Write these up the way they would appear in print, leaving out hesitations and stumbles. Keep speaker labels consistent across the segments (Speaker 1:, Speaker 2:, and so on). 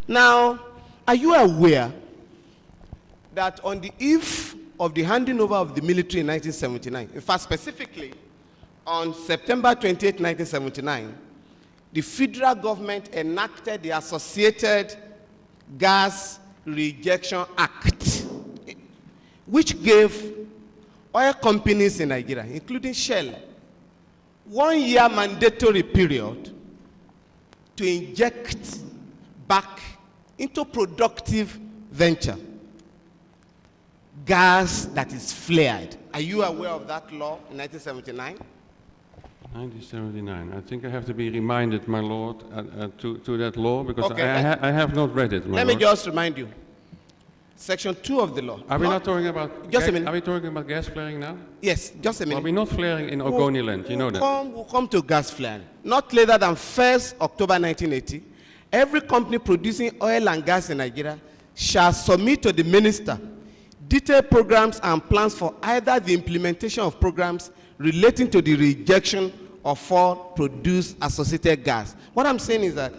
Speaker 1: Now, are you aware that on the eve of the handing over of the military in 1979, in fact, specifically on September 28, 1979, the federal government enacted the Associated Gas Rejection Act, which gave oil companies in Nigeria, including Shell, 1 year mandatory period to inject back into productive venture gas that is flared. Are you aware of that law in 1979?
Speaker 2: 1979. I think I have to be reminded, my lord, to that law, because
Speaker 1: Okay,
Speaker 2: I have not read it, my
Speaker 1: Let
Speaker 2: lord.
Speaker 1: me just remind you. Section 2 of the law.
Speaker 2: Are we not talking about
Speaker 1: just a minute.
Speaker 2: Are we talking about gas flaring now?
Speaker 1: Yes, just a minute.
Speaker 2: Well, we're not flaring in Ogoniland, you know that.
Speaker 1: We'll come to gas flaring. Not later than 1st October 1980, every company producing oil and gas in Nigeria shall submit to the minister detailed programs and plans for either the implementation of programs relating to the rejection of all produced associated gas. What I'm saying is that,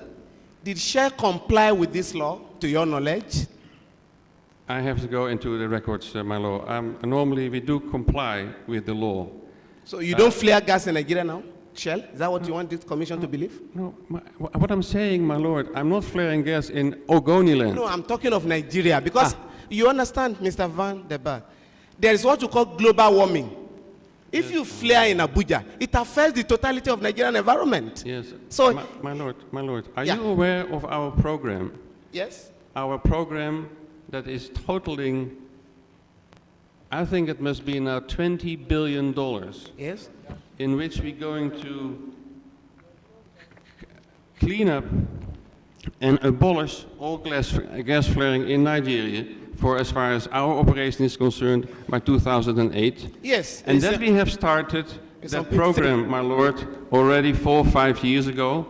Speaker 1: did Shell comply with this law, to your knowledge?
Speaker 2: I have to go into the records, my lord. Normally, we do comply with the law.
Speaker 1: So you don't flare gas in Nigeria now, Shell? Is that what you want this commission to believe?
Speaker 2: No, what I'm saying, my lord, I'm not flaring gas in Ogoniland.
Speaker 1: No, I'm talking of Nigeria, because you understand, Mr. Van der Berg, there is what you call global warming. If you flare in Abuja, it affects the totality of Nigerian environment.
Speaker 2: Yes.
Speaker 1: So,
Speaker 2: my lord, are you aware of our program?
Speaker 1: Yes.
Speaker 2: Our program that is totaling, I think it must be now $20 billion.
Speaker 1: Yes.
Speaker 2: In which we're going to clean up and abolish all gas flaring in Nigeria, for as far as our operation is concerned, by 2008.
Speaker 1: Yes.
Speaker 2: And that we have started that program, my lord, already 4 or 5 years ago.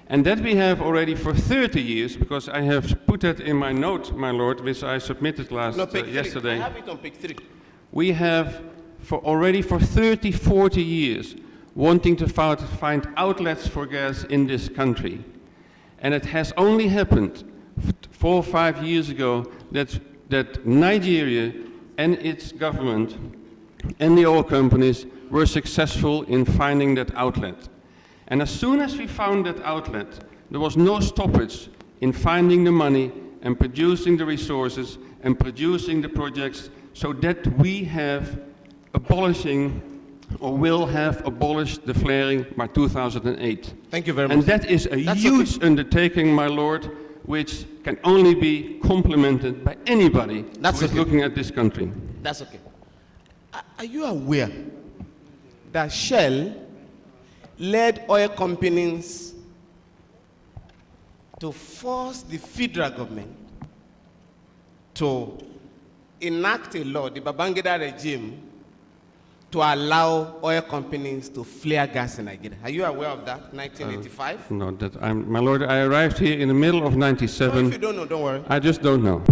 Speaker 2: And that we have already for 30 years, because I have put that in my note, my lord, which I submitted yesterday.
Speaker 1: I have it on page 3.
Speaker 2: We have already for 30, 40 years wanting to find outlets for gas in this country. And it has only happened 4 or 5 years ago that Nigeria and its government and the oil companies were successful in finding that outlet. And as soon as we found that outlet, there was no stoppage in finding the money and producing the resources and producing the projects, so that we have abolishing or will have abolished the flaring by 2008.
Speaker 1: Thank you very much.
Speaker 2: And that is a huge undertaking, my lord, which can only be complemented by anybody who is looking at this country.
Speaker 1: That's okay. Are you aware that Shell led oil companies to force the federal government to enact a law, the Babangida regime, to allow oil companies to flare gas in Nigeria? Are you aware of that, 1985?
Speaker 2: No, my lord, I arrived here in the middle of 97.
Speaker 1: No, if you don't know, don't worry.
Speaker 2: I just don't know.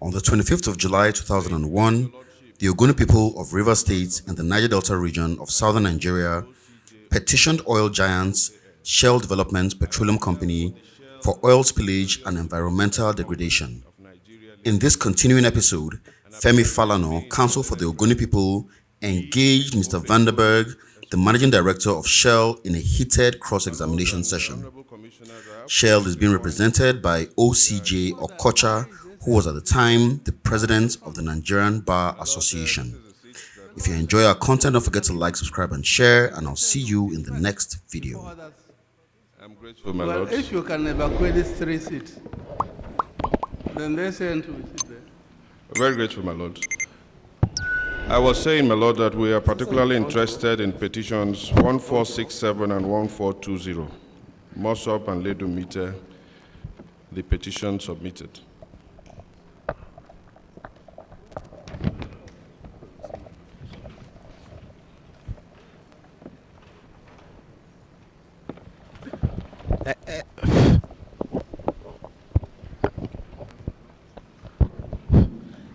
Speaker 3: On the 25th of July 2001, the Ogoni people of Rivers State and the Niger Delta region of southern Nigeria petitioned oil giants Shell Development Petroleum Company for oil spillage and environmental degradation. In this continuing episode, Femi Falana, counsel for the Ogoni people, engaged Mr. Van der Berg, the managing director of Shell, in a heated cross-examination session. Shell is being represented by OCJ Okocha, who was at the time the president of the Nigerian Bar Association. If you enjoy our content, don't forget to like, subscribe, and share, and I'll see you in the next video.
Speaker 4: I'm grateful, my lord.
Speaker 5: If you can evacuate these 3 seats, then they send to sit there.
Speaker 4: Very grateful, my lord. I was saying, my lord, that we are particularly interested in petitions 1467 and 1420. Mossop and Ledo Meter, the petition submitted.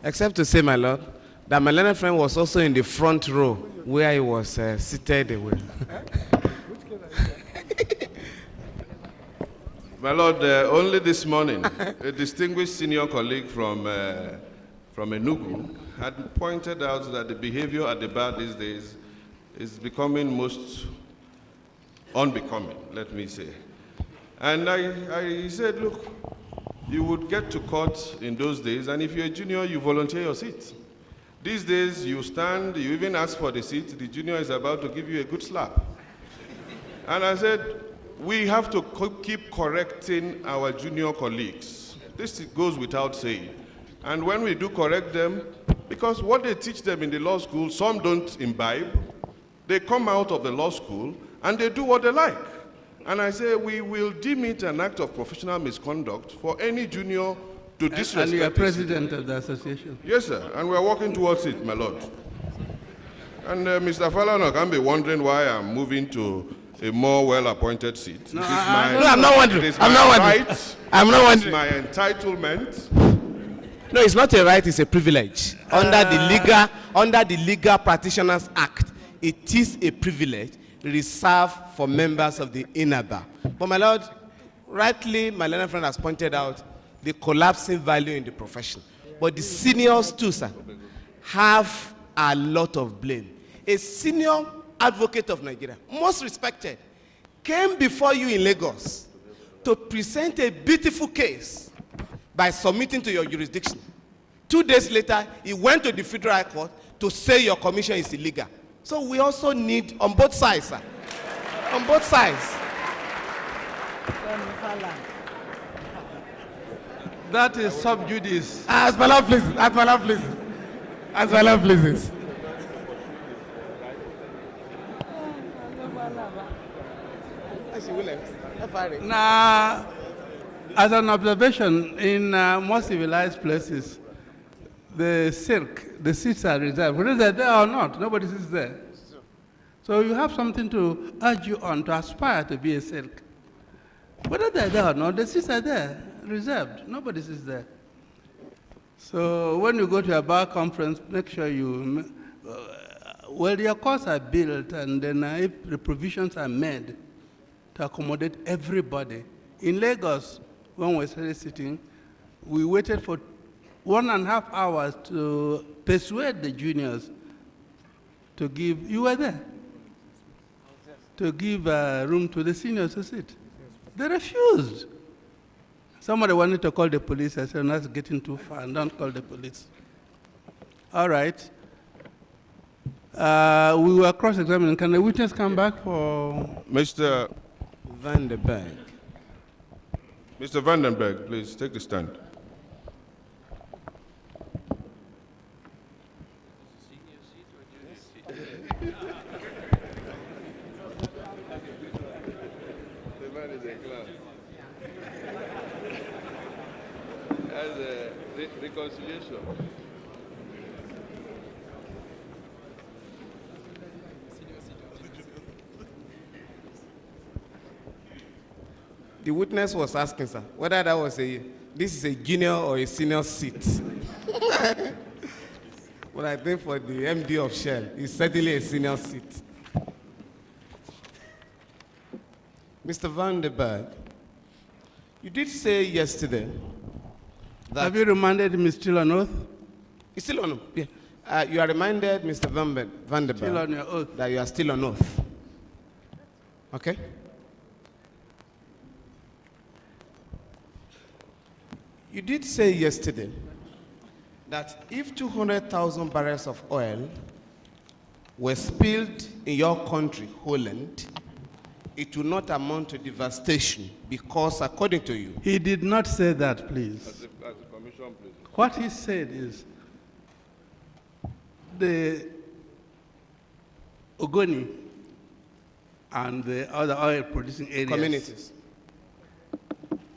Speaker 1: Except to say, my lord, that my learned friend was also in the front row where he was seated away.
Speaker 4: My Lord, only this morning, a distinguished senior colleague from Enugu had pointed out that the behavior at the bar these days is becoming most unbecoming, let me say. And I said, look, you would get to court in those days, and if you're a junior, you volunteer your seat. These days, you stand, you even ask for the seat, the junior is about to give you a good slap. And I said, we have to keep correcting our junior colleagues. This goes without saying. And when we do correct them, because what they teach them in the law school, some don't imbibe. They come out of the law school and they do what they like. And I say we will deem it an act of professional misconduct for any junior to disrespect.
Speaker 5: And you are president of the association.
Speaker 4: Yes, sir. And we are working towards it, my lord. And Mr. Falana can be wondering why I'm moving to a more well-appointed seat.
Speaker 5: No,
Speaker 1: I'm not wondering. I'm not wondering. I'm not wondering.
Speaker 4: My entitlement.
Speaker 1: No, it's not a right, it's a privilege. Under the Legal Practitioners Act, it is a privilege reserved for members of the inner bar. But my lord, rightly, my learned friend has pointed out the collapsing value in the profession. But the seniors too, sir, have a lot of blame. A senior advocate of Nigeria, most respected, came before you in Lagos to present a beautiful case by submitting to your jurisdiction. 2 days later, he went to the Federal High Court to say your commission is illegal. So we also need, on both sides, sir, on both sides.
Speaker 5: That is sub judice.
Speaker 1: As my love pleases, as my love pleases, as my love pleases.
Speaker 5: Now, as an observation, in most civilized places, the seats are reserved. Whether they're there or not, nobody sits there. So you have something to urge you on to aspire to be a silk. Whether they're there or not, the seats are there, reserved. Nobody sits there. So when you go to a bar conference, make sure you, well, your courts are built, and then if the provisions are made to accommodate everybody. In Lagos, when we started sitting, we waited for 1.5 hours to persuade the juniors to give, you were there, to give room to the seniors to sit. They refused. Somebody wanted to call the police. I said, that's getting too far, don't call the police. All right. We were cross-examining. Can the witness come back for?
Speaker 4: Mr.
Speaker 1: Vandenberg.
Speaker 4: Mr. Vandenberg, please take the stand. The man is a clown. As a reconciliation.
Speaker 1: The witness was asking, sir, whether that was this is a junior or a senior seat. But I think for the MD of Shell, it's certainly a senior seat. Mr. Vandenberg, you did say yesterday that...
Speaker 5: Have you reminded him he's still on oath?
Speaker 1: He's still on oath, yeah. You are reminded, Mr. Vandenberg,
Speaker 5: Still on your oath.
Speaker 1: that you are still on oath. Okay? You did say yesterday that if 200,000 barrels of oil were spilled in your country, Holland, it will not amount to devastation because, according to you...
Speaker 5: He did not say that, please.
Speaker 4: As the commission, please.
Speaker 5: What he said is the Ogoni and the other oil-producing areas,
Speaker 1: communities.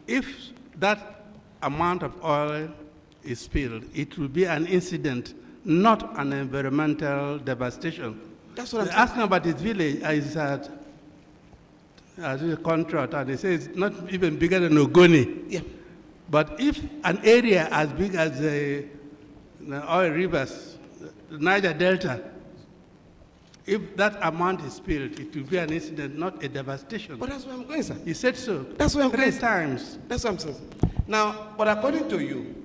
Speaker 5: if that amount of oil is spilled, it will be an incident, not an environmental devastation.
Speaker 1: That's what I'm saying.
Speaker 5: Asking about his village is at a contract, and they say it's not even bigger than Ogoni.
Speaker 1: Yeah.
Speaker 5: But if an area as big as the oil rivers, the Niger Delta, if that amount is spilled, it will be an incident, not a devastation.
Speaker 1: But that's where I'm going, sir.
Speaker 5: He said so.
Speaker 1: That's where I'm
Speaker 5: Three
Speaker 1: going, sir.
Speaker 5: times.
Speaker 1: That's what I'm saying. Now, but according to you,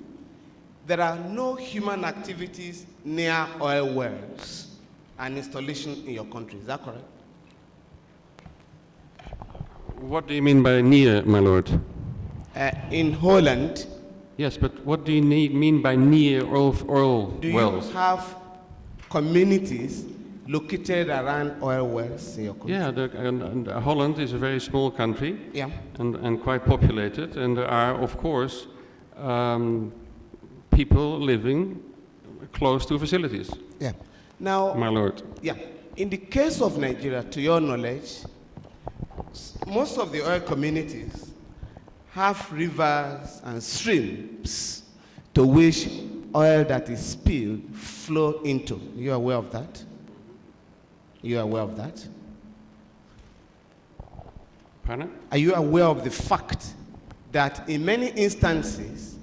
Speaker 1: there are no human activities near oil wells and installation in your country. Is that correct?
Speaker 2: What do you mean by near, my lord?
Speaker 1: In Holland,
Speaker 2: Yes, but what do you mean by near oil
Speaker 1: do
Speaker 2: wells?
Speaker 1: you have communities located around oil wells in your country?
Speaker 2: Yeah, and Holland is a very small country.
Speaker 1: Yeah.
Speaker 2: And quite populated, and there are, of course, people living close to facilities,
Speaker 1: Yeah. Now,
Speaker 2: my lord.
Speaker 1: yeah, in the case of Nigeria, to your knowledge, most of the oil communities have rivers and streams to which oil that is spilled flow into. You are aware of that? You are aware of that?
Speaker 2: Pardon?
Speaker 1: Are you aware of the fact that in many instances,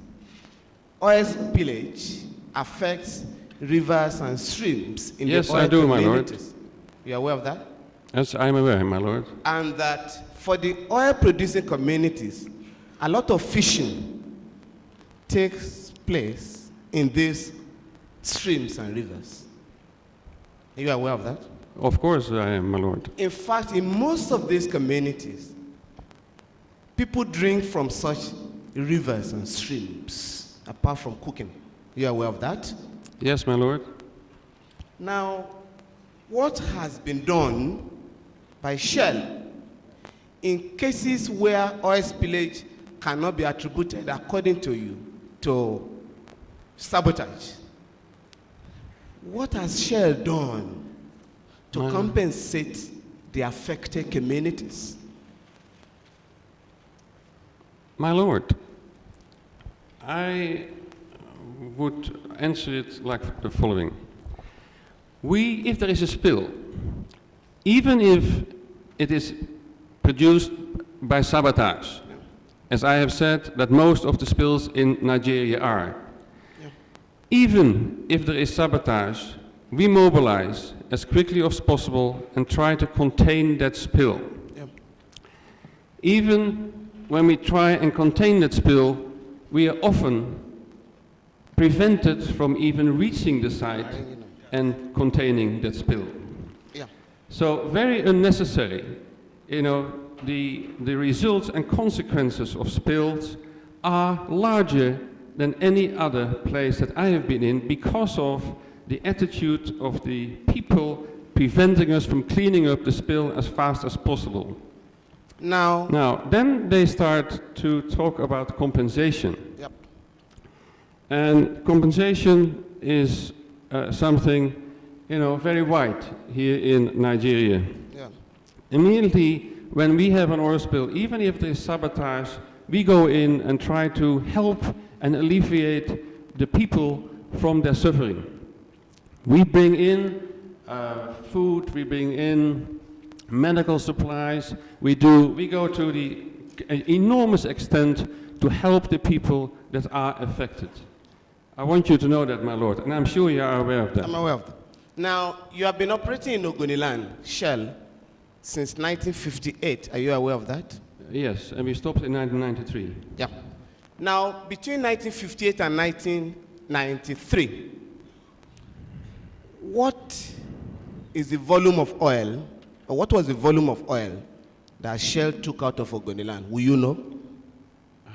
Speaker 1: oil spillage affects rivers and streams in
Speaker 2: Yes,
Speaker 1: the oil
Speaker 2: I do, my lord.
Speaker 1: communities? You are aware of that?
Speaker 2: Yes, I'm aware, my lord.
Speaker 1: And that for the oil producing communities, a lot of fishing takes place in these streams and rivers. Are you aware of that?
Speaker 2: Of course I am, my lord.
Speaker 1: In fact, in most of these communities, people drink from such rivers and streams, apart from cooking. You are aware of that?
Speaker 2: Yes, my lord.
Speaker 1: Now, what has been done by Shell in cases where oil spillage cannot be attributed, according to you, to sabotage? What has Shell done to compensate the affected communities?
Speaker 2: My lord, I would answer it like the following. If there is a spill, even if it is produced by sabotage, as I have said that most of the spills in Nigeria are, even if there is sabotage, we mobilize as quickly as possible and try to contain that spill. Even when we try and contain that spill, we are often prevented from even reaching the site and containing that spill.
Speaker 1: Yeah.
Speaker 2: So very unnecessary. You know, the results and consequences of spills are larger than any other place that I have been in because of the attitude of the people preventing us from cleaning up the spill as fast as possible. Now, then they start to talk about compensation.
Speaker 1: Yep.
Speaker 2: And compensation is something, you know, very wide here in Nigeria.
Speaker 1: Yeah.
Speaker 2: Immediately, when we have an oil spill, even if there is sabotage, we go in and try to help and alleviate the people from their suffering. We bring in food, we bring in medical supplies, we go to the enormous extent to help the people that are affected. I want you to know that, my lord, and I'm sure you are aware of that.
Speaker 1: I'm aware of that. Now, you have been operating in Ogoniland, Shell, since 1958. Are you aware of that?
Speaker 2: Yes, and we stopped in 1993.
Speaker 1: Yeah. Now, between 1958 and 1993, what is the volume of oil, or what was the volume of oil that Shell took out of Ogoniland? Will you know?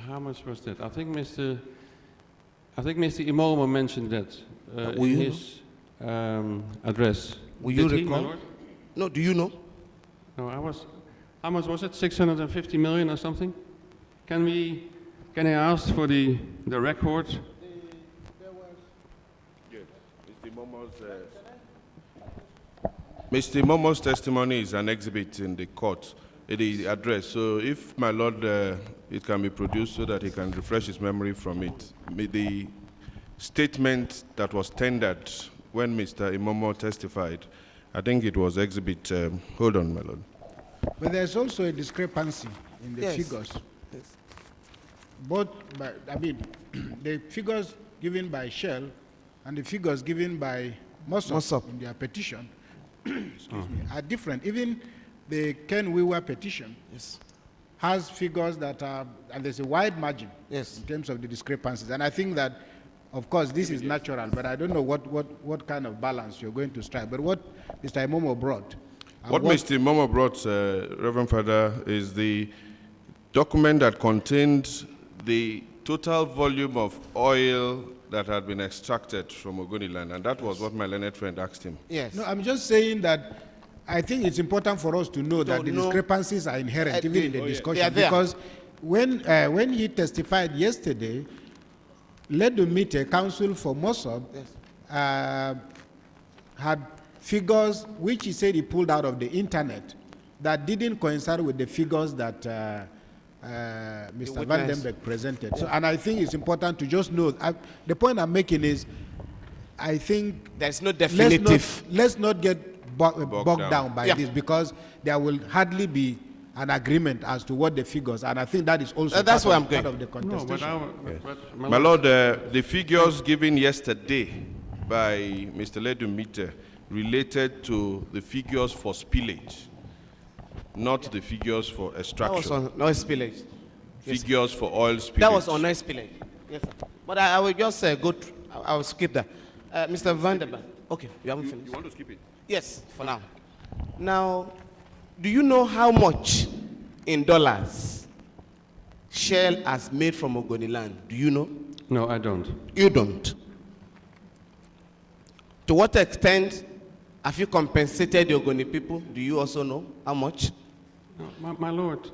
Speaker 2: How much was that? I think Mr. Imomo mentioned that in his address.
Speaker 1: Will you
Speaker 2: Did he,
Speaker 1: recall?
Speaker 2: my lord?
Speaker 1: No, do you know?
Speaker 2: No, how much was it? 650 million or something? Can I ask for the record?
Speaker 4: Mr. Momo's testimony is an exhibit in the court, the address. So if my lord, it can be produced so that he can refresh his memory from it. The statement that was tendered when Mr. Imomo testified, I think it was exhibit, hold on, my lord.
Speaker 6: But there's also a discrepancy in the figures.
Speaker 1: Yes.
Speaker 6: Both, the figures given by Shell and the figures given by Mossop
Speaker 1: Mossop.
Speaker 6: in their petition excuse me, are different. Even the Ken Wiwa petition has figures that are, and there's a wide margin in terms of the discrepancies. And I think that, of course, this is natural, but I don't know what kind of balance you're going to strike. But what Mr. Imomo brought.
Speaker 4: What Mr. Imomo brought, Reverend Father, is the document that contained the total volume of oil that had been extracted from Ogoniland, and that was what my learned friend asked him.
Speaker 1: Yes.
Speaker 6: No, I'm just saying that I think it's important for us to know that the discrepancies are inherent even in the discussion, because when he testified yesterday, Ledumite, counsel for Mossop, had figures which he said he pulled out of the internet that didn't coincide with the figures that Mr. Van Den Berg presented. So, and I think it's important to just know, the point I'm making is, I think
Speaker 1: there's no definitive.
Speaker 6: Let's not get bogged down by this, because there will hardly be an agreement as to what the figures, and I think that is also
Speaker 1: that's where I'm
Speaker 6: part
Speaker 1: going.
Speaker 6: of the contestation.
Speaker 4: No, my Lord, the figures given yesterday by Mr. Ledumite related to the figures for spillage, not the figures for extraction.
Speaker 1: That was on oil spillage.
Speaker 4: Figures for oil spillage.
Speaker 1: That was on oil spillage. Yes, sir. But I will just go through, I will skip that. Mr. Van der Berg. Okay, you haven't finished.
Speaker 4: You want to skip it?
Speaker 1: Yes, for now. Now, do you know how much in dollars Shell has made from Ogoniland? Do you know?
Speaker 2: No, I don't.
Speaker 1: You don't. To what extent have you compensated the Ogoni people? Do you also know how much?
Speaker 2: No, my lord.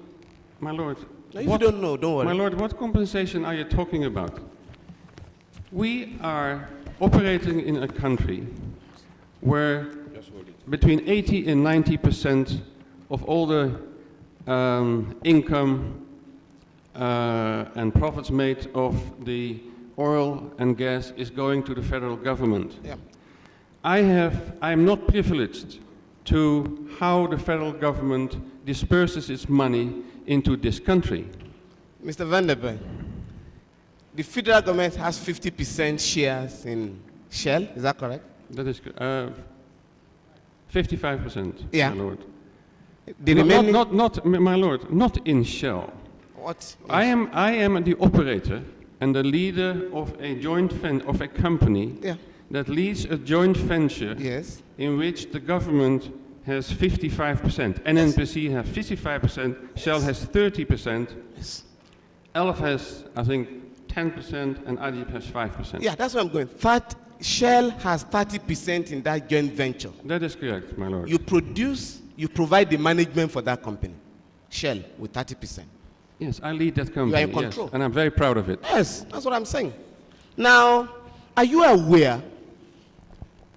Speaker 1: No, if you don't know, don't worry.
Speaker 2: My lord, what compensation are you talking about? We are operating in a country where between 80 and 90% of all the income and profits made of the oil and gas is going to the federal government.
Speaker 1: Yeah.
Speaker 2: I am not privileged to how the federal government disperses its money into this country.
Speaker 1: Mr. Van der Berg, the federal government has 50% shares in Shell, is that correct?
Speaker 2: That is 55%,
Speaker 1: Yeah.
Speaker 2: my lord.
Speaker 1: The remaining,
Speaker 2: Not, my lord, not in Shell.
Speaker 1: what?
Speaker 2: I am the operator and the leader of a of a company that leads a joint venture in which the government has 55%, NNPC has 55%, Shell has 30%, ELF has, I think, 10%, and ADIP has 5%.
Speaker 1: Yeah, that's where I'm going. Shell has 30% in that joint venture.
Speaker 2: That is correct, my lord.
Speaker 1: You provide the management for that company, Shell, with 30%.
Speaker 2: Yes, I lead that company.
Speaker 1: You are in control.
Speaker 2: Yes, and I'm very proud of it.
Speaker 1: Yes, that's what I'm saying. Now, are you aware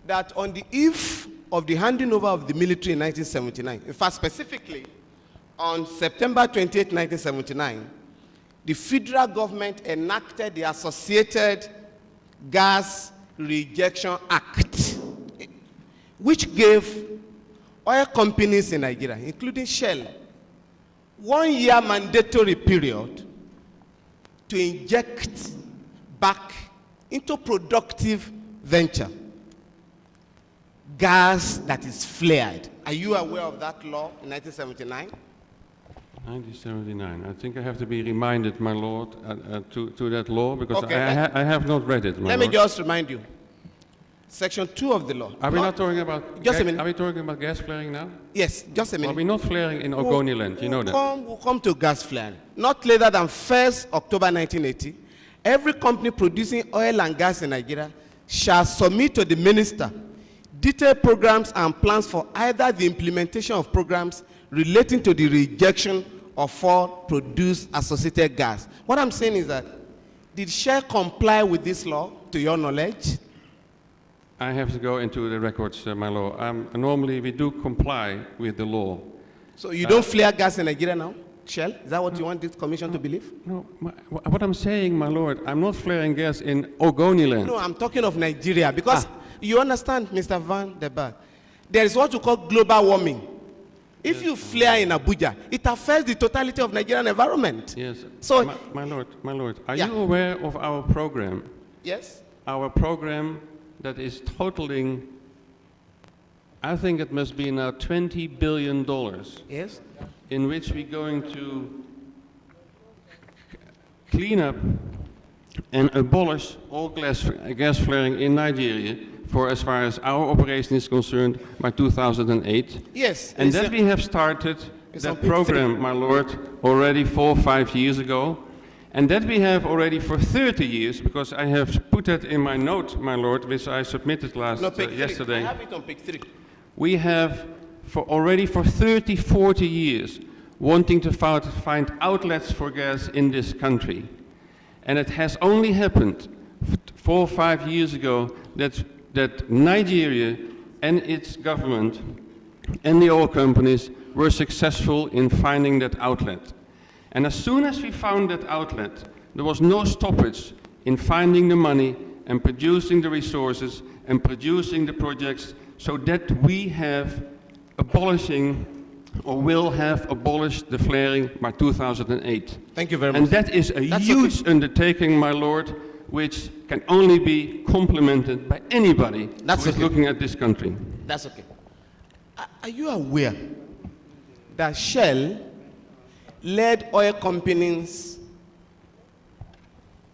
Speaker 1: that on the eve of the handing over of the military in 1979, in fact, specifically on September 28, 1979, the federal government enacted the Associated Gas Rejection Act, which gave oil companies in Nigeria, including Shell, 1 year mandatory period to inject back into productive venture gas that is flared. Are you aware of that law in 1979?
Speaker 2: 1979. I think I have to be reminded, my lord, to that law, because I have not read it, my
Speaker 1: Let
Speaker 2: lord.
Speaker 1: me just remind you. Section 2 of the law.
Speaker 2: Are we not talking about
Speaker 1: just a minute.
Speaker 2: Are we talking about gas flaring now?
Speaker 1: Yes, just a minute.
Speaker 2: Are we not flaring in Ogoniland? You know that.
Speaker 1: We'll come to gas flaring. Not later than 1st October 1980, every company producing oil and gas in Nigeria shall submit to the minister detailed programs and plans for either the implementation of programs relating to the rejection of all produced associated gas. What I'm saying is that, did Shell comply with this law, to your knowledge?
Speaker 2: I have to go into the records, my lord. Normally, we do comply with the law.
Speaker 1: So you don't flare gas in Nigeria now, Shell? Is that what you want this commission to believe?
Speaker 2: No, what I'm saying, my lord, I'm not flaring gas in Ogoniland.
Speaker 1: No, I'm talking of Nigeria, because you understand, Mr. Van der Berg, there is what you call global warming. If you flare in Abuja, it affects the totality of Nigerian environment.
Speaker 2: Yes.
Speaker 1: So,
Speaker 2: my lord, are you aware of our program?
Speaker 1: Yes.
Speaker 2: Our program that is totaling, I think it must be now $20 billion,
Speaker 1: Yes?
Speaker 2: in which we're going to clean up and abolish all gas flaring in Nigeria for as far as our operation is concerned by 2008.
Speaker 1: Yes.
Speaker 2: And
Speaker 1: it's
Speaker 2: that
Speaker 1: a-
Speaker 2: we have started
Speaker 1: it's on
Speaker 2: that
Speaker 1: page
Speaker 2: program,
Speaker 1: 3.
Speaker 2: my lord, already 4 or 5 years ago. And that we have already for 30 years, because I have put that in my note, my lord, which I submitted
Speaker 1: No, page 3.
Speaker 2: yesterday.
Speaker 1: I have it on page 3.
Speaker 2: We have already for 30, 40 years wanting to find outlets for gas in this country. And it has only happened 4 or 5 years ago that Nigeria and its government and the oil companies were successful in finding that outlet. And as soon as we found that outlet, there was no stoppage in finding the money and producing the resources and producing the projects, so that we have abolishing or will have abolished the flaring by 2008.
Speaker 1: Thank you very much.
Speaker 2: And that is a
Speaker 1: That's
Speaker 2: huge
Speaker 1: okay.
Speaker 2: undertaking, my lord, which can only be complemented by anybody
Speaker 1: That's
Speaker 2: who is
Speaker 1: okay.
Speaker 2: looking at this country.
Speaker 1: That's okay. Are you aware that Shell led oil companies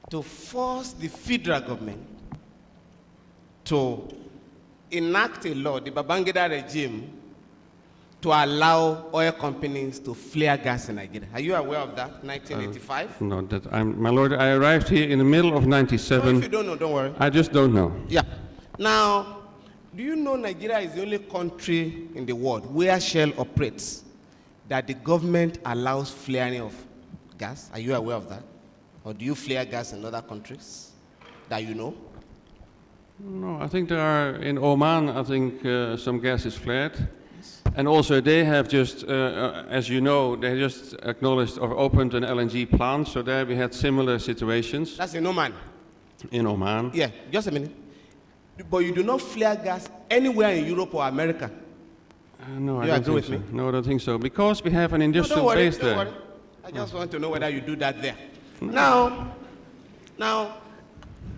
Speaker 1: to force the federal government to enact a law, the Babangida regime, to allow oil companies to flare gas in Nigeria? Are you aware of that, 1985?
Speaker 2: No, my lord, I arrived here in the middle of
Speaker 1: No,
Speaker 2: '97.
Speaker 1: if you don't know, don't worry.
Speaker 2: I just don't know.
Speaker 1: Yeah. Now, do you know Nigeria is the only country in the world where Shell operates that the government allows flaring of gas? Are you aware of that? Or do you flare gas in other countries that you know?
Speaker 2: No, I think there are, in Oman, I think some gas is flared. And also they have just, as you know, they just acknowledged or opened an LNG plant, so there we had similar situations
Speaker 1: That's in Oman.
Speaker 2: in Oman.
Speaker 1: Yeah, just a minute. But you do not flare gas anywhere in Europe or America.
Speaker 2: No, I
Speaker 1: You
Speaker 2: don't
Speaker 1: agree
Speaker 2: think
Speaker 1: with
Speaker 2: so. No, I don't think so. Because we have an industrial
Speaker 1: don't worry,
Speaker 2: base
Speaker 1: don't
Speaker 2: there.
Speaker 1: worry. I just want to know whether you do that there. Now,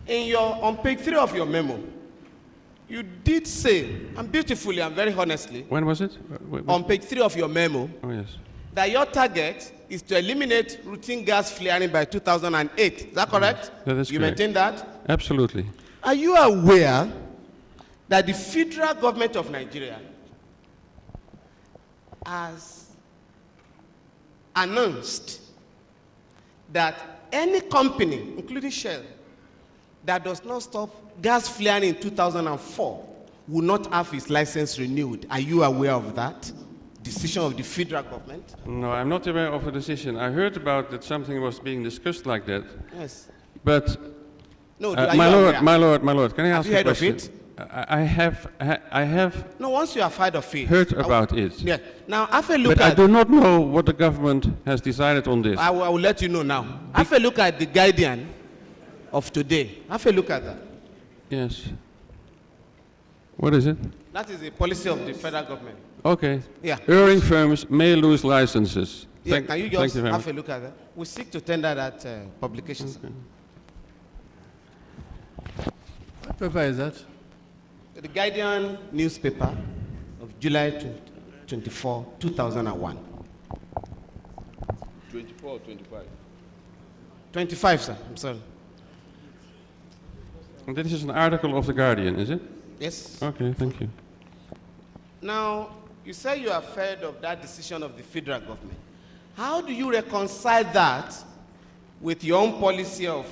Speaker 1: on page 3 of your memo, you did say, and beautifully and very honestly,
Speaker 2: When was it?
Speaker 1: on page 3 of your memo,
Speaker 2: Oh, yes.
Speaker 1: that your target is to eliminate routine gas flaring by 2008. Is that correct?
Speaker 2: That is
Speaker 1: you
Speaker 2: correct.
Speaker 1: maintain that?
Speaker 2: Absolutely.
Speaker 1: Are you aware that the federal government of Nigeria has announced that any company, including Shell, that does not stop gas flaring in 2004 will not have its license renewed? Are you aware of that decision of the federal government?
Speaker 2: No, I'm not aware of a decision. I heard about that something was being discussed like that.
Speaker 1: Yes.
Speaker 2: But,
Speaker 1: No, are you
Speaker 2: my
Speaker 1: aware?
Speaker 2: lord, can I
Speaker 1: Have
Speaker 2: ask
Speaker 1: you
Speaker 2: a
Speaker 1: heard of
Speaker 2: question?
Speaker 1: it?
Speaker 2: I have
Speaker 1: No, once you have heard of it.
Speaker 2: heard about it.
Speaker 1: Yeah. Now, have a look
Speaker 2: But I
Speaker 1: at.
Speaker 2: do not know what the government has decided on this.
Speaker 1: I will let you know now. Have a look at the Guardian of today. Have a look at that.
Speaker 2: Yes. What is it?
Speaker 1: That is the policy of the federal government.
Speaker 2: Okay.
Speaker 1: Yeah.
Speaker 2: Erring firms may lose licenses.
Speaker 1: Yeah, can you
Speaker 2: thank
Speaker 1: just
Speaker 2: you very
Speaker 1: have
Speaker 2: much.
Speaker 1: a look at that? We seek to tender that publication. sir.
Speaker 5: What paper is that?
Speaker 1: The Guardian newspaper of July 24, 2001.
Speaker 4: 24 or 25?
Speaker 1: 25, sir. I'm sorry.
Speaker 2: And this is an article of The Guardian, is it?
Speaker 1: Yes.
Speaker 2: Okay, thank you.
Speaker 1: Now, you say you have heard of that decision of the federal government. How do you reconcile that with your own policy of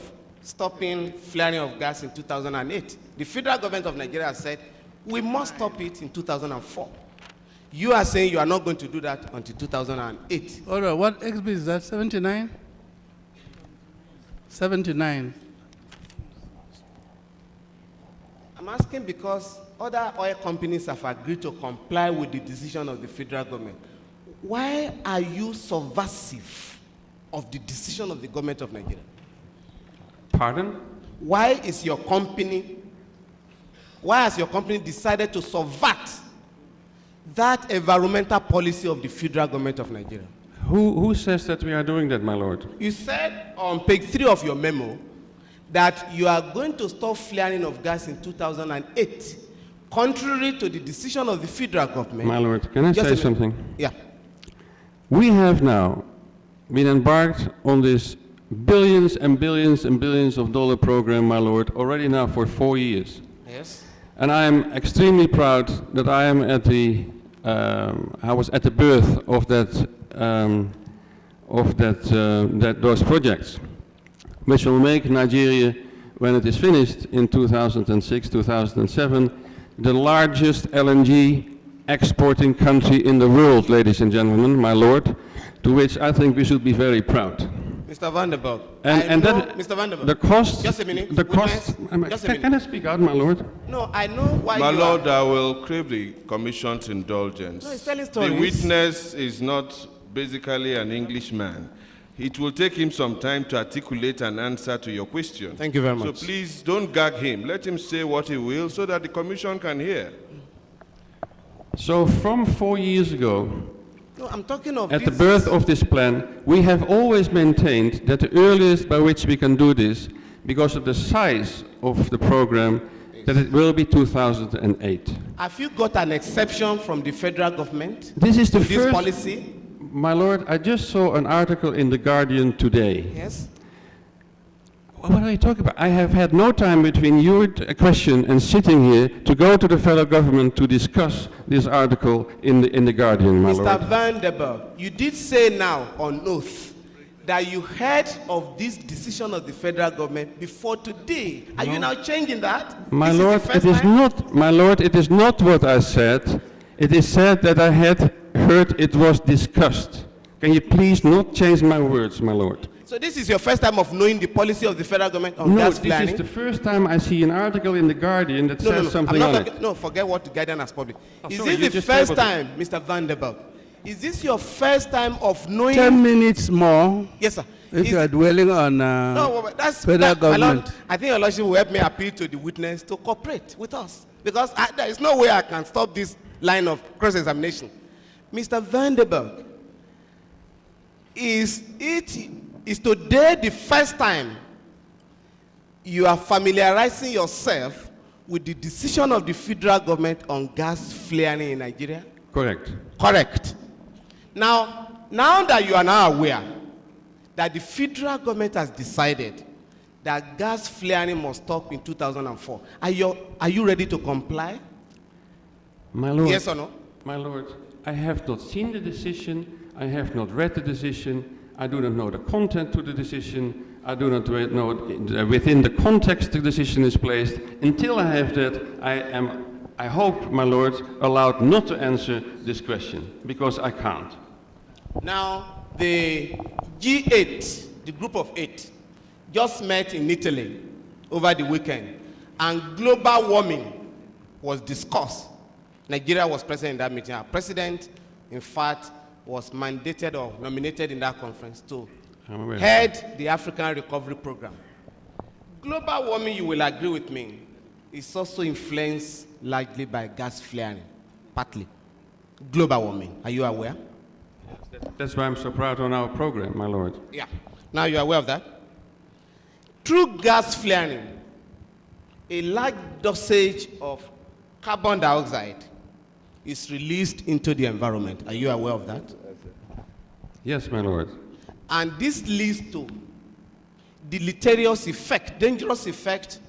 Speaker 1: stopping flaring of gas in 2008? The federal government of Nigeria has said, we must stop it in 2004. You are saying you are not going to do that until 2008.
Speaker 5: All right, what XB is that? 79? 79.
Speaker 1: I'm asking because other oil companies have agreed to comply with the decision of the federal government. Why are you subversive of the decision of the government of Nigeria?
Speaker 2: Pardon?
Speaker 1: Why has your company decided to subvert that environmental policy of the federal government of Nigeria?
Speaker 2: Who says that we are doing that, my lord?
Speaker 1: You said on page 3 of your memo that you are going to stop flaring of gas in 2008. contrary to the decision of the federal government.
Speaker 2: My lord, can I
Speaker 1: Just a
Speaker 2: say
Speaker 1: minute.
Speaker 2: something?
Speaker 1: Yeah.
Speaker 2: We have now been embarked on this billions and billions and billions of dollar program, my lord, already now for 4 years.
Speaker 1: Yes.
Speaker 2: And I am extremely proud that I am at the, I was at the birth of those projects, which will make Nigeria, when it is finished in 2006, 2007, the largest LNG exporting country in the world, ladies and gentlemen, my lord, to which I think we should be very proud.
Speaker 1: Mr. Vanderbilt. Mr. Vanderbilt.
Speaker 2: The cost,
Speaker 1: Just a minute.
Speaker 2: the cost,
Speaker 1: Just a minute.
Speaker 2: can I speak out, my lord?
Speaker 1: No, I know why
Speaker 4: My
Speaker 1: you
Speaker 4: lord,
Speaker 1: are.
Speaker 4: I will crave the commission's indulgence.
Speaker 1: No, he's telling
Speaker 4: The
Speaker 1: stories.
Speaker 4: witness is not basically an Englishman. It will take him some time to articulate an answer to your question.
Speaker 1: Thank you very much.
Speaker 4: So please don't gag him. Let him say what he will so that the commission can hear.
Speaker 2: So from 4 years ago,
Speaker 1: No, I'm talking of
Speaker 2: at the
Speaker 1: this-
Speaker 2: birth of this plan, we have always maintained that the earliest by which we can do this, because of the size of the program, that it will be 2008.
Speaker 1: Have you got an exception from the federal government
Speaker 2: This is
Speaker 1: to
Speaker 2: the
Speaker 1: this
Speaker 2: first,
Speaker 1: policy?
Speaker 2: my lord, I just saw an article in The Guardian today.
Speaker 1: Yes.
Speaker 2: What are you talking about? I have had no time between your question and sitting here to go to the federal government to discuss this article in the Guardian, my
Speaker 1: Mr.
Speaker 2: lord.
Speaker 1: Vanderbilt, you did say now on oath that you heard of this decision of the federal government before today. Are you now changing that?
Speaker 2: My
Speaker 1: This the
Speaker 2: lord,
Speaker 1: first
Speaker 2: it is
Speaker 1: time?
Speaker 2: not, my lord, it is not what I said. It is said that I had heard it was discussed. Can you please not change my words, my lord?
Speaker 1: So this is your first time of knowing the policy of the federal government on
Speaker 2: No,
Speaker 1: gas
Speaker 2: this
Speaker 1: planning?
Speaker 2: is the first time I see an article in The Guardian that says
Speaker 1: I'm
Speaker 2: something
Speaker 1: not
Speaker 2: on
Speaker 1: talking-
Speaker 2: it.
Speaker 1: No, forget what the Guardian has published. Is
Speaker 2: sorry, you
Speaker 1: this the
Speaker 2: just
Speaker 1: first
Speaker 2: tabled
Speaker 1: time, Mr. Vanderbilt? Is this your first time of knowing?
Speaker 5: 10 minutes more
Speaker 1: Yes, sir.
Speaker 5: if
Speaker 1: Is-
Speaker 5: you are dwelling on
Speaker 1: No, but that's
Speaker 5: federal
Speaker 1: my lord,
Speaker 5: government.
Speaker 1: I think your lordship will help me appeal to the witness to cooperate with us because there is no way I can stop this line of cross-examination. Mr. Vanderbilt, is today the first time you are familiarizing yourself with the decision of the federal government on gas flaring in Nigeria?
Speaker 2: Correct.
Speaker 1: Correct. Now that you are now aware that the federal government has decided that gas flaring must stop in 2004, are you ready to comply?
Speaker 2: My lord.
Speaker 1: Yes or no?
Speaker 2: My lord, I have not seen the decision. I have not read the decision. I do not know the content to the decision. I do not know within the context the decision is placed. Until I have that, I hope, my lord, allowed not to answer this question, because I can't.
Speaker 1: Now, the G8, the group of 8, just met in Italy over the weekend, and global warming was discussed. Nigeria was present in that meeting. Our president, in fact, was mandated or nominated in that conference to head the African Recovery Program. Global warming, you will agree with me, is also influenced largely by gas flaring, partly. Global warming, are you aware?
Speaker 2: That's why I'm so proud on our program, my lord.
Speaker 1: Yeah. Now you're aware of that? Through gas flaring, a large dosage of carbon dioxide is released into the environment. Are you aware of that?
Speaker 2: Yes, my lord.
Speaker 1: And this leads to deleterious effect, dangerous effect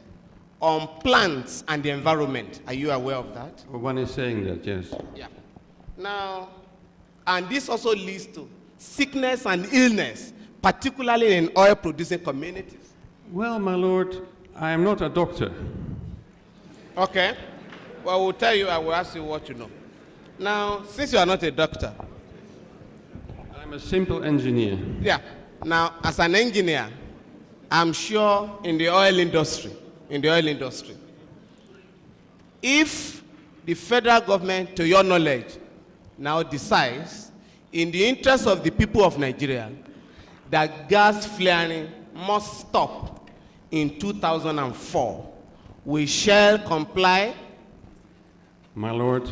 Speaker 1: on plants and the environment. Are you aware of that?
Speaker 2: Well, one is saying that, yes.
Speaker 1: Yeah. Now, and this also leads to sickness and illness, particularly in oil-producing communities.
Speaker 2: Well, my lord, I am not a doctor.
Speaker 1: Okay. Well, we'll tell you, I will ask you what you know. Now, since you are not a doctor.
Speaker 2: I'm a simple engineer.
Speaker 1: Yeah. Now, as an engineer, I'm sure in the oil industry, if the federal government, to your knowledge, now decides, in the interest of the people of Nigeria, that gas flaring must stop in 2004, we shall comply.
Speaker 2: My lord,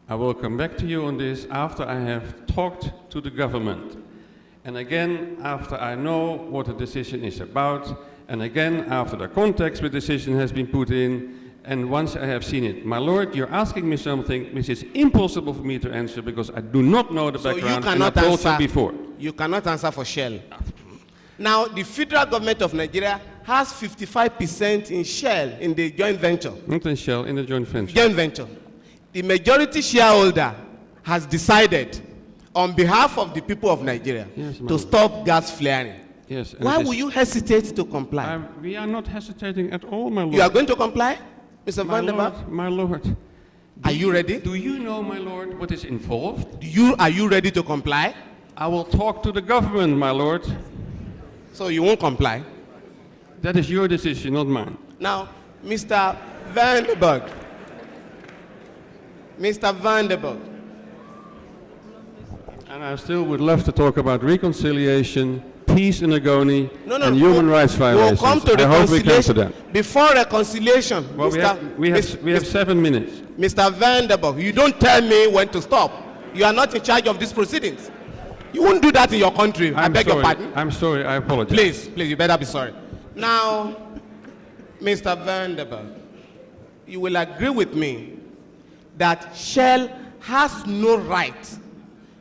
Speaker 2: I will come back to you on this after I have talked to the government. And again, after I know what the decision is about, and again, after the context the decision has been put in, and once I have seen it. My lord, you're asking me something which is impossible for me to answer because I do not know the
Speaker 1: So
Speaker 2: background,
Speaker 1: you
Speaker 2: and I
Speaker 1: cannot
Speaker 2: told you
Speaker 1: answer.
Speaker 2: before.
Speaker 1: You cannot answer for Shell. Now, the federal government of Nigeria has 55% in Shell in the joint venture.
Speaker 2: Not in Shell, in the joint venture.
Speaker 1: Joint venture. The majority shareholder has decided on behalf of the people of Nigeria
Speaker 2: Yes, my
Speaker 1: to
Speaker 2: lord.
Speaker 1: stop gas flaring.
Speaker 2: Yes. and
Speaker 1: Why
Speaker 2: it is-
Speaker 1: will you hesitate to comply?
Speaker 2: We are not hesitating at all, my lord.
Speaker 1: You are going to comply, Mr.
Speaker 2: My
Speaker 1: Van der Belt?
Speaker 2: lord, my lord.
Speaker 1: Are you ready?
Speaker 2: Do you know, my lord, what is involved?
Speaker 1: Are you ready to comply?
Speaker 2: I will talk to the government, my lord.
Speaker 1: So you won't comply.
Speaker 2: That is your decision, not mine.
Speaker 1: Now, Mr. Van der Belt. Mr. Van der Belt.
Speaker 2: And I still would love to talk about reconciliation, peace in Agoni,
Speaker 1: No, no,
Speaker 2: and human rights
Speaker 1: We'll
Speaker 2: violations.
Speaker 1: come to
Speaker 2: I hope we come to
Speaker 1: reconciliation.
Speaker 2: that.
Speaker 1: Before reconciliation,
Speaker 2: Well, we have 7 minutes.
Speaker 1: Mr. Van der Belt, you don't tell me when to stop. You are not in charge of these proceedings. You won't do that in your country. I beg your pardon.
Speaker 2: I'm sorry, I apologize.
Speaker 1: Please, you better be sorry. Now, Mr. Van der Belt, you will agree with me that Shell has no right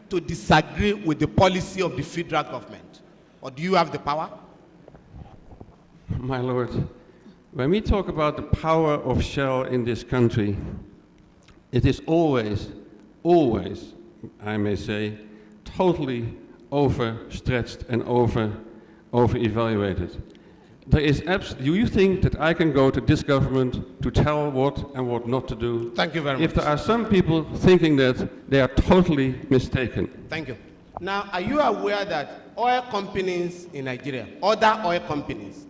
Speaker 1: to disagree with the policy of the federal government. Or do you have the power?
Speaker 2: My lord, when we talk about the power of Shell in this country, it is always, I may say, totally overstretched and over-evaluated. There is do you think that I can go to this government to tell what and what not to do?
Speaker 1: Thank you very much.
Speaker 2: If there are some people thinking that, they are totally mistaken.
Speaker 1: Thank you. Now, are you aware that oil companies in Nigeria, other oil companies,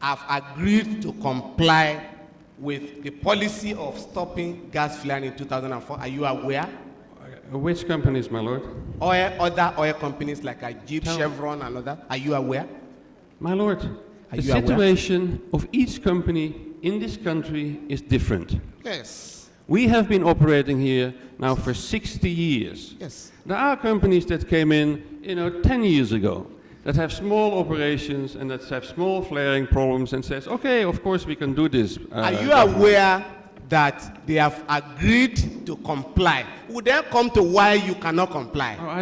Speaker 1: have agreed to comply with the policy of stopping gas flaring in 2004? Are you aware?
Speaker 2: Which companies, my lord?
Speaker 1: Other oil companies like Ajib, Chevron, and others. Are you aware?
Speaker 2: My lord, the situation of each company in this country is different.
Speaker 1: Yes.
Speaker 2: We have been operating here now for 60 years.
Speaker 1: Yes.
Speaker 2: There are companies that came in, 10 years ago, that have small operations and that have small flaring problems and says, okay, of course we can do this.
Speaker 1: Are you aware that they have agreed to comply? Would then come to why you cannot comply?
Speaker 2: Oh, I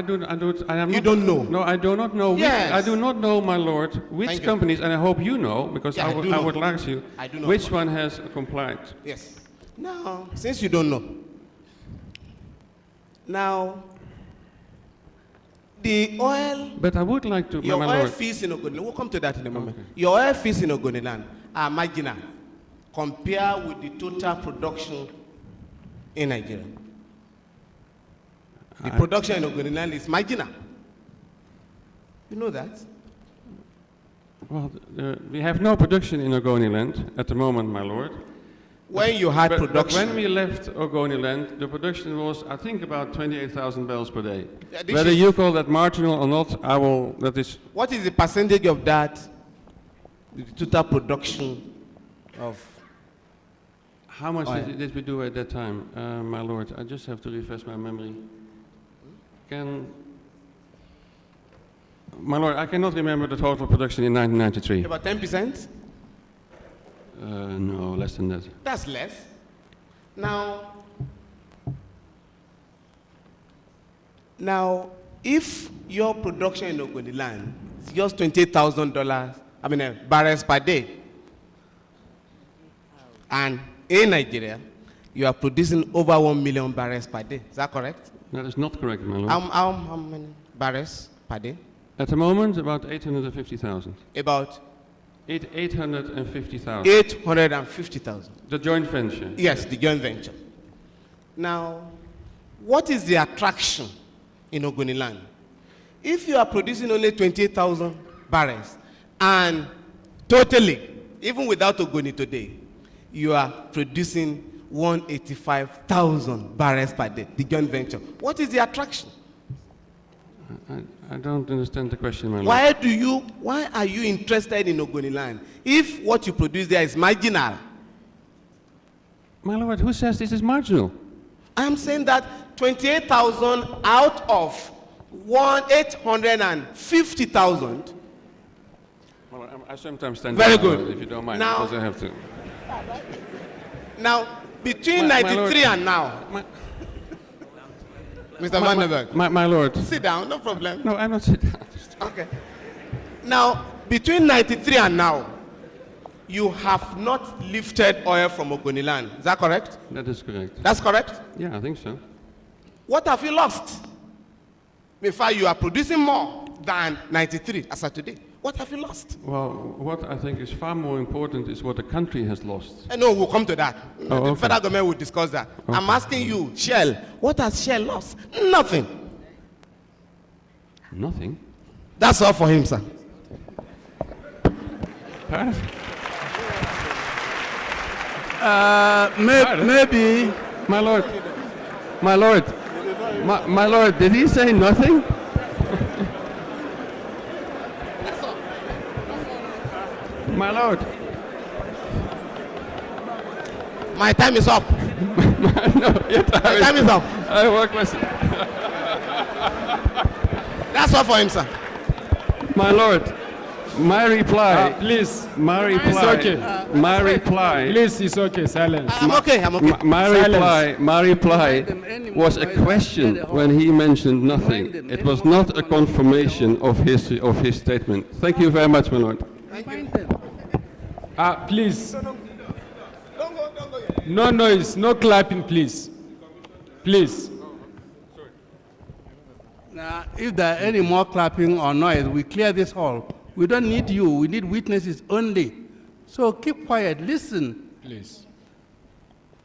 Speaker 2: am
Speaker 1: You
Speaker 2: not,
Speaker 1: don't know?
Speaker 2: No, I do not know.
Speaker 1: Yes.
Speaker 2: I do not know, my lord, which
Speaker 1: Thank you.
Speaker 2: companies, and I hope you know, because
Speaker 1: Yeah,
Speaker 2: I
Speaker 1: I do
Speaker 2: would
Speaker 1: know.
Speaker 2: like you,
Speaker 1: I do know.
Speaker 2: which one has complied.
Speaker 1: Yes. Now, since you don't know, now, the oil,
Speaker 2: But I would like to,
Speaker 1: your
Speaker 2: my
Speaker 1: oil
Speaker 2: lord.
Speaker 1: fees in Ogoniland, we'll come to that in a moment.
Speaker 2: Okay.
Speaker 1: Your oil fees in Ogoniland are marginal compared with the total production in Nigeria. The production in Ogoniland is marginal. You know that?
Speaker 2: Well, we have no production in Ogoniland at the moment, my lord.
Speaker 1: When you had
Speaker 2: But
Speaker 1: production,
Speaker 2: when we left Ogoniland, the production was, I think, about 28,000 barrels per day.
Speaker 1: Yeah, this
Speaker 2: Whether
Speaker 1: is-
Speaker 2: you call that marginal or not, that is,
Speaker 1: what is the percentage of that, the total production of?
Speaker 2: how much
Speaker 1: Oil.
Speaker 2: did we do at that time, my lord? I just have to refresh my memory. My lord, I cannot remember the total production in 1993.
Speaker 1: About 10%?
Speaker 2: No, less than that.
Speaker 1: That's less. Now, if your production in Ogoniland is just $28,000, barrels per day, and in Nigeria, you are producing over 1 million barrels per day. Is that correct?
Speaker 2: That is not correct, my lord.
Speaker 1: How many barrels per day?
Speaker 2: At the moment, about 850,000.
Speaker 1: About
Speaker 2: 850,000.
Speaker 1: 850,000.
Speaker 2: The joint venture.
Speaker 1: Yes, the joint venture. Now, what is the attraction in Ogoniland? If you are producing only 28,000 barrels and totally, even without Ogoni today, you are producing 185,000 barrels per day, the joint venture. What is the attraction?
Speaker 2: I don't understand the question, my lord.
Speaker 1: Why are you interested in Ogoniland if what you produce there is marginal?
Speaker 2: My lord, who says this is marginal?
Speaker 1: I'm saying that 28,000 out of 850,000.
Speaker 2: Well, I sometimes stand
Speaker 1: Very
Speaker 2: down,
Speaker 1: good.
Speaker 2: if you don't mind,
Speaker 1: Now-
Speaker 2: because I have to.
Speaker 1: Now, between 93 and now, Mr. Vandenberg,
Speaker 2: My lord.
Speaker 1: sit down, no problem.
Speaker 2: No, I'm not sitting down.
Speaker 1: Okay. Now, between 93 and now, you have not lifted oil from Ogoniland. Is that correct?
Speaker 2: That is correct.
Speaker 1: That's correct?
Speaker 2: Yeah, I think so.
Speaker 1: What have you lost? In fact, you are producing more than 93 as of today. What have you lost?
Speaker 2: Well, what I think is far more important is what the country has lost.
Speaker 1: No, we'll come to that.
Speaker 2: Oh,
Speaker 1: The
Speaker 2: okay.
Speaker 1: federal government will discuss that.
Speaker 2: Okay.
Speaker 1: I'm asking you, Shell, what has Shell lost? Nothing.
Speaker 2: Nothing.
Speaker 1: That's all for him, sir.
Speaker 2: Pardon?
Speaker 5: Maybe.
Speaker 2: My lord. My lord. My lord, did he say nothing? My lord.
Speaker 1: My time is up.
Speaker 2: No, your
Speaker 1: My time is up.
Speaker 2: I work with.
Speaker 1: That's all for him, sir.
Speaker 2: My lord, my reply.
Speaker 7: Please,
Speaker 2: My reply.
Speaker 7: okay.
Speaker 2: My reply.
Speaker 7: please, it's okay, silence.
Speaker 1: I'm okay, I'm okay.
Speaker 2: My reply was a question when he mentioned nothing. It was not a confirmation of his statement. Thank you very much, my lord.
Speaker 7: Please. No noise, no clapping, please. Please.
Speaker 5: Now, if there are any more clapping or noise, we clear this hall. We don't need you. We need witnesses only. So keep quiet. Listen.
Speaker 7: Please.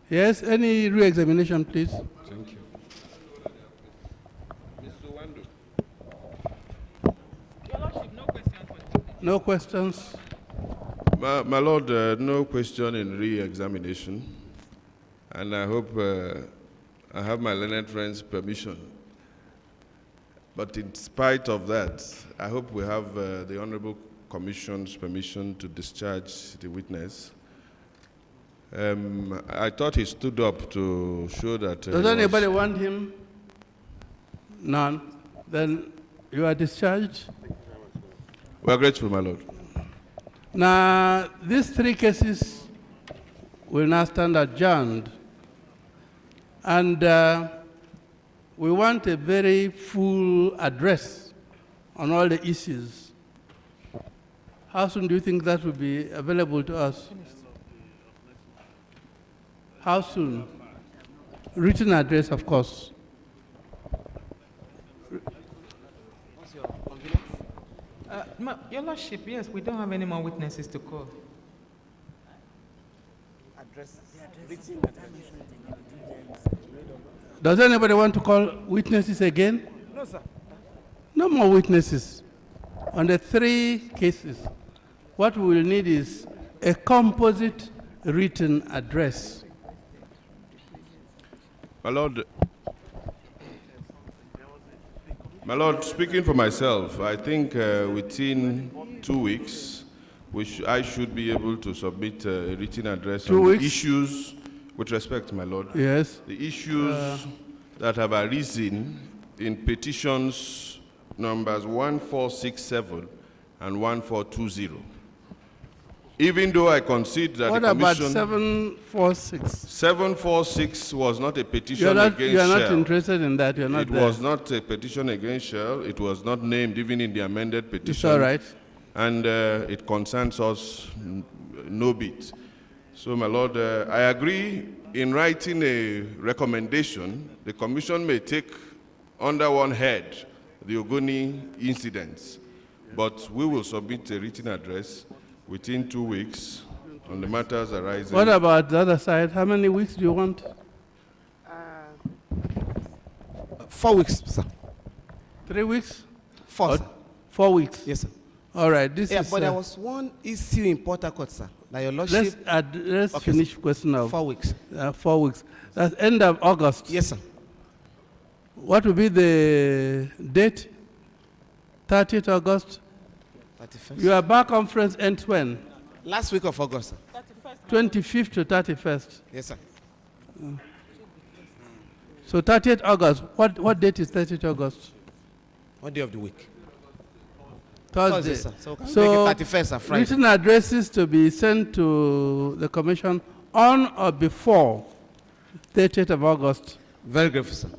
Speaker 5: Yes, any re-examination, please.
Speaker 7: Thank you.
Speaker 5: No questions?
Speaker 4: My lord, no question in re-examination. And I hope I have my learned friend's permission. But in spite of that, I hope we have the Honorable Commission's permission to discharge the witness. I thought he stood up to show that...
Speaker 5: Does anybody want him? None. Then you are discharged.
Speaker 4: We are grateful, my lord.
Speaker 5: Now, these three cases will now stand adjourned. And we want a very full address on all the issues. How soon do you think that will be available to us? How soon? Written address, of course.
Speaker 8: Your Lordship, yes, we don't have any more witnesses to call.
Speaker 5: Does anybody want to call witnesses again?
Speaker 1: No, sir.
Speaker 5: No more witnesses. On the three cases, what we will need is a composite written address.
Speaker 4: My lord, speaking for myself, I think within 2 weeks, I should be able to submit a written address
Speaker 5: 2
Speaker 4: on
Speaker 5: weeks?
Speaker 4: the issues, with respect, my lord.
Speaker 5: Yes.
Speaker 4: The issues that have arisen in petitions numbers 1467 and 1420. Even though I concede that
Speaker 5: What
Speaker 4: the
Speaker 5: about
Speaker 4: commission...
Speaker 5: 746?
Speaker 4: 746 was not a petition
Speaker 5: You
Speaker 4: against
Speaker 5: are not
Speaker 4: Shell.
Speaker 5: interested in that. You are not
Speaker 4: It
Speaker 5: there.
Speaker 4: was not a petition against Shell. It was not named even in the amended petition.
Speaker 5: It's all right.
Speaker 4: And it concerns us no bit. So, my lord, I agree in writing a recommendation. The commission may take under one head the Ogoni incidents, but we will submit a written address within 2 weeks on the matters arising.
Speaker 5: What about the other side? How many weeks do you want?
Speaker 1: 4 weeks, sir.
Speaker 5: 3 weeks?
Speaker 1: 4, sir.
Speaker 5: 4 weeks?
Speaker 1: Yes, sir.
Speaker 5: All right. This is.
Speaker 1: But there was one issue in Port Harcourt, sir. That your lordship...
Speaker 5: Let's
Speaker 1: Okay,
Speaker 5: finish
Speaker 1: sir.
Speaker 5: question now.
Speaker 1: 4 weeks.
Speaker 5: 4 weeks. That's end of August.
Speaker 1: Yes, sir.
Speaker 5: What will be the date? 30th August?
Speaker 1: 31st.
Speaker 5: Your bar conference ends when?
Speaker 1: Last week of August, sir.
Speaker 5: 25th to 31st.
Speaker 1: Yes, sir.
Speaker 5: So 30th August. What date is 30th August?
Speaker 1: What day of the week?
Speaker 5: Thursday.
Speaker 1: Thursday, sir. So,
Speaker 5: So
Speaker 1: make it 31st, sir, Friday.
Speaker 5: written addresses to be sent to the commission on or before 30th of August.
Speaker 1: Very grateful, sir.